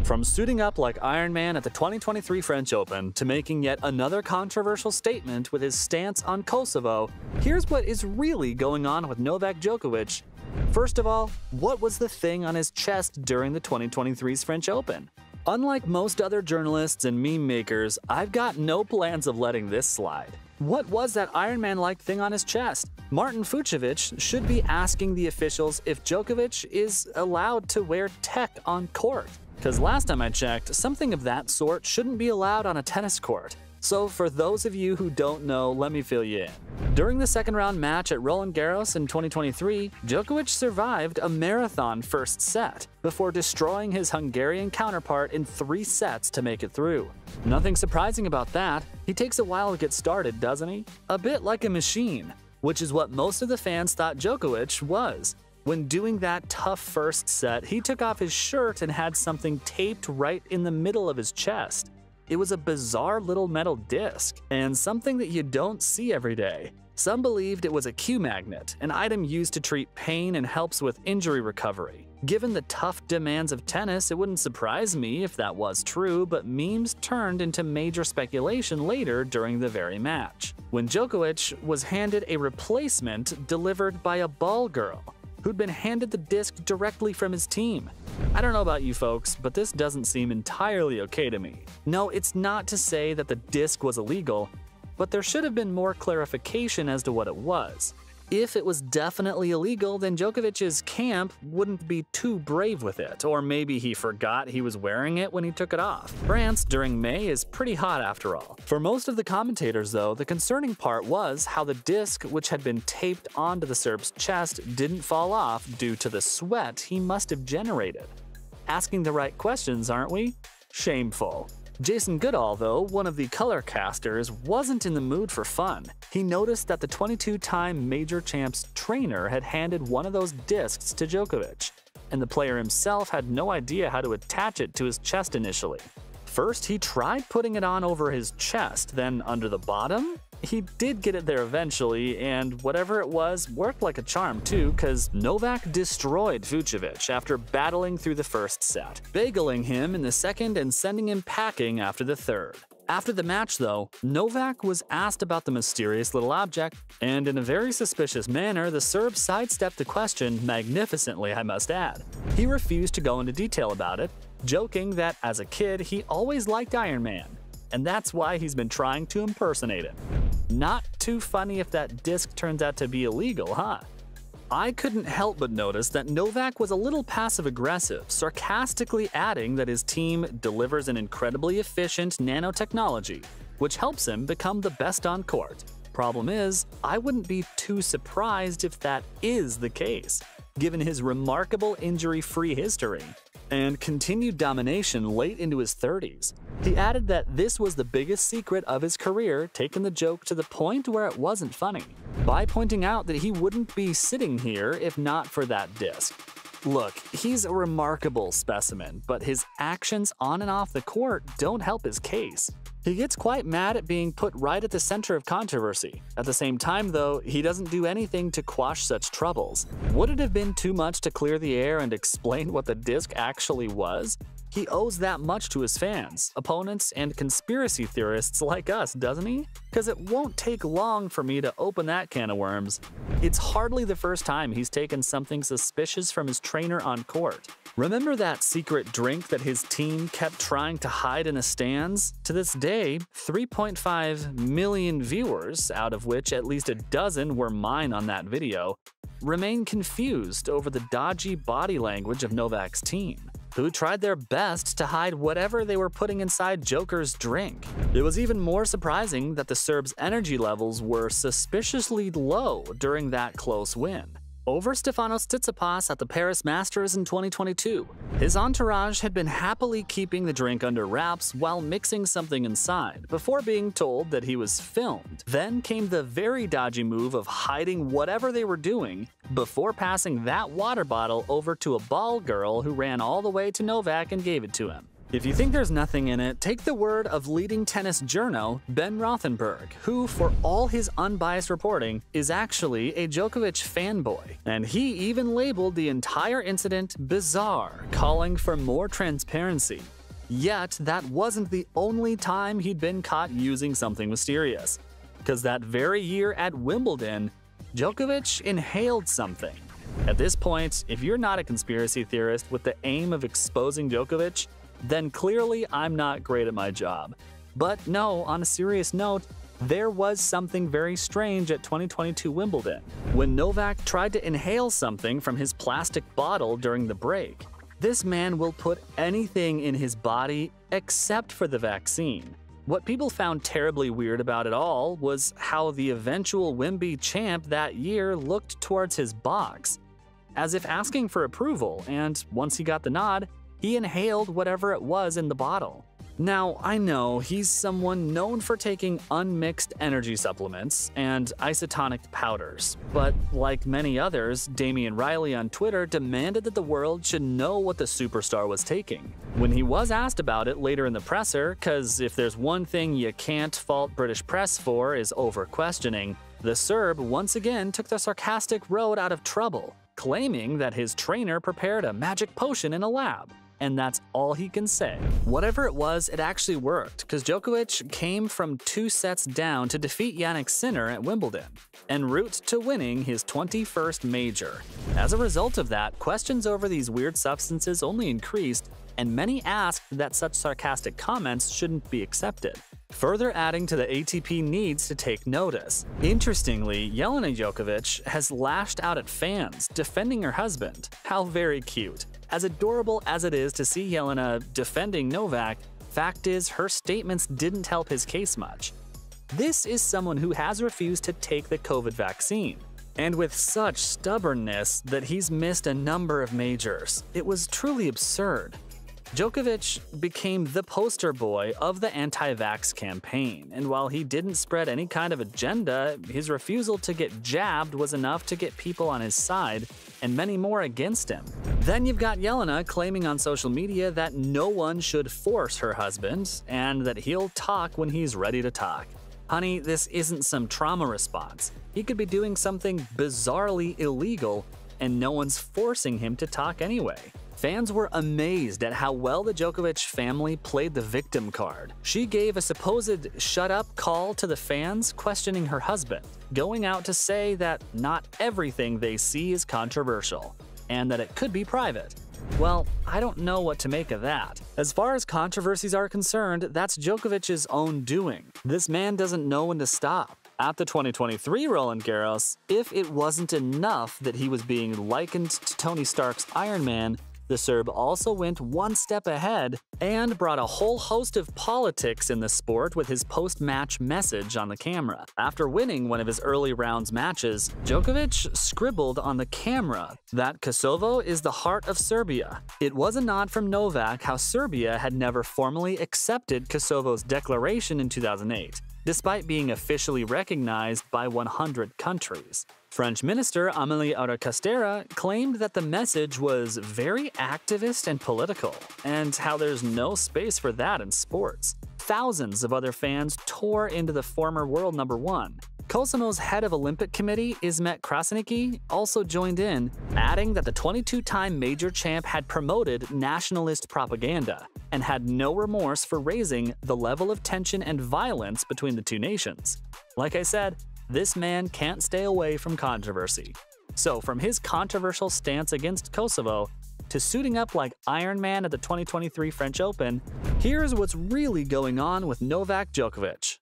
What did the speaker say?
From suiting up like Iron Man at the 2023 French Open to making yet another controversial statement with his stance on Kosovo, here's what is really going on with Novak Djokovic. First of all, what was the thing on his chest during the 2023's French Open? Unlike most other journalists and meme makers, I've got no plans of letting this slide. What was that Iron Man-like thing on his chest? Martin Fucsovics should be asking the officials if Djokovic is allowed to wear tech on court. Because last time I checked, something of that sort shouldn't be allowed on a tennis court. So for those of you who don't know, let me fill you in. During the second round match at Roland Garros in 2023, Djokovic survived a marathon first set before destroying his Hungarian counterpart in 3 sets to make it through. Nothing surprising about that. He takes a while to get started, doesn't he? A bit like a machine, which is what most of the fans thought Djokovic was. When doing that tough first set, he took off his shirt and had something taped right in the middle of his chest. It was a bizarre little metal disc, and something that you don't see every day. Some believed it was a Q magnet, an item used to treat pain and helps with injury recovery. Given the tough demands of tennis, it wouldn't surprise me if that was true, but memes turned into major speculation later during the very match, when Djokovic was handed a replacement delivered by a ball girl who'd been handed the disc directly from his team. I don't know about you folks, but this doesn't seem entirely okay to me. No, it's not to say that the disc was illegal, but there should have been more clarification as to what it was. If it was definitely illegal, then Djokovic's camp wouldn't be too brave with it, or maybe he forgot he was wearing it when he took it off. France during May is pretty hot after all. For most of the commentators though, the concerning part was how the disc, which had been taped onto the Serb's chest, didn't fall off due to the sweat he must have generated. Asking the right questions, aren't we? Shameful. Jason Goodall, though, one of the color casters, wasn't in the mood for fun. He noticed that the 22-time major champ's trainer had handed one of those discs to Djokovic, and the player himself had no idea how to attach it to his chest initially. First, he tried putting it on over his chest, then under the bottom. He did get it there eventually, and whatever it was worked like a charm too, cause Novak destroyed Fucsovics after battling through the first set, bageling him in the second and sending him packing after the third. After the match though, Novak was asked about the mysterious little object, and in a very suspicious manner, the Serb sidestepped the question magnificently, I must add. He refused to go into detail about it, joking that as a kid he always liked Iron Man, and that's why he's been trying to impersonate him. Not too funny if that disc turns out to be illegal, huh? I couldn't help but notice that Novak was a little passive-aggressive, sarcastically adding that his team delivers an incredibly efficient nanotechnology, which helps him become the best on court. Problem is, I wouldn't be too surprised if that is the case, given his remarkable injury-free history and continued domination late into his 30s. He added that this was the biggest secret of his career, taking the joke to the point where it wasn't funny, by pointing out that he wouldn't be sitting here if not for that disc. Look, he's a remarkable specimen, but his actions on and off the court don't help his case. He gets quite mad at being put right at the center of controversy. At the same time, though, he doesn't do anything to quash such troubles. Would it have been too much to clear the air and explain what the disc actually was? He owes that much to his fans, opponents, and conspiracy theorists like us, doesn't he? Because it won't take long for me to open that can of worms. It's hardly the first time he's taken something suspicious from his trainer on court. Remember that secret drink that his team kept trying to hide in the stands? To this day, 3.5 million viewers, out of which at least a dozen were mine on that video, remain confused over the dodgy body language of Novak's team, who tried their best to hide whatever they were putting inside Joker's drink. It was even more surprising that the Serbs' energy levels were suspiciously low during that close win over Stefanos Tsitsipas at the Paris Masters in 2022. His entourage had been happily keeping the drink under wraps while mixing something inside, before being told that he was filmed. Then came the very dodgy move of hiding whatever they were doing, before passing that water bottle over to a ball girl who ran all the way to Novak and gave it to him. If you think there's nothing in it, take the word of leading tennis journo Ben Rothenberg, who, for all his unbiased reporting, is actually a Djokovic fanboy. And he even labeled the entire incident bizarre, calling for more transparency. Yet, that wasn't the only time he'd been caught using something mysterious. Because that very year at Wimbledon, Djokovic inhaled something. At this point, if you're not a conspiracy theorist with the aim of exposing Djokovic, then clearly I'm not great at my job. But no, on a serious note, there was something very strange at 2022 Wimbledon, when Novak tried to inhale something from his plastic bottle during the break. This man will put anything in his body except for the vaccine. What people found terribly weird about it all was how the eventual Wimby champ that year looked towards his box, as if asking for approval, and once he got the nod, he inhaled whatever it was in the bottle. Now, I know he's someone known for taking unmixed energy supplements and isotonic powders, but like many others, Damian Riley on Twitter demanded that the world should know what the superstar was taking. When he was asked about it later in the presser, cause if there's one thing you can't fault British press for is over-questioning, the Serb once again took the sarcastic road out of trouble, claiming that his trainer prepared a magic potion in a lab. And that's all he can say. Whatever it was, it actually worked, because Djokovic came from 2 sets down to defeat Jannik Sinner at Wimbledon, en route to winning his 21st major. As a result of that, questions over these weird substances only increased, and many asked that such sarcastic comments shouldn't be accepted, further adding to the ATP needs to take notice. Interestingly, Jelena Djokovic has lashed out at fans, defending her husband. How very cute. As adorable as it is to see Jelena defending Novak, fact is her statements didn't help his case much. This is someone who has refused to take the COVID vaccine, and with such stubbornness that he's missed a number of majors. It was truly absurd. Djokovic became the poster boy of the anti-vax campaign, and while he didn't spread any kind of agenda, his refusal to get jabbed was enough to get people on his side, and many more against him. Then you've got Jelena claiming on social media that no one should force her husband, and that he'll talk when he's ready to talk. Honey, this isn't some trauma response. He could be doing something bizarrely illegal, and no one's forcing him to talk anyway. Fans were amazed at how well the Djokovic family played the victim card. She gave a supposed shut-up call to the fans questioning her husband, going out to say that not everything they see is controversial, and that it could be private. Well, I don't know what to make of that. As far as controversies are concerned, that's Djokovic's own doing. This man doesn't know when to stop. At the 2023 Roland Garros, if it wasn't enough that he was being likened to Tony Stark's Iron Man, the Serb also went one step ahead and brought a whole host of politics in the sport with his post-match message on the camera. After winning one of his early rounds matches, Djokovic scribbled on the camera that Kosovo is the heart of Serbia. It was a nod from Novak how Serbia had never formally accepted Kosovo's declaration in 2008, despite being officially recognized by 100 countries. French Minister Amélie Oudéa-Castéra claimed that the message was very activist and political, and how there's no space for that in sports. Thousands of other fans tore into the former world number 1. Kosovo's head of Olympic Committee, Ismet Krasniqi, also joined in, adding that the 22-time major champ had promoted nationalist propaganda and had no remorse for raising the level of tension and violence between the two nations. Like I said, this man can't stay away from controversy. So from his controversial stance against Kosovo to suiting up like Iron Man at the 2023 French Open, here's what's really going on with Novak Djokovic.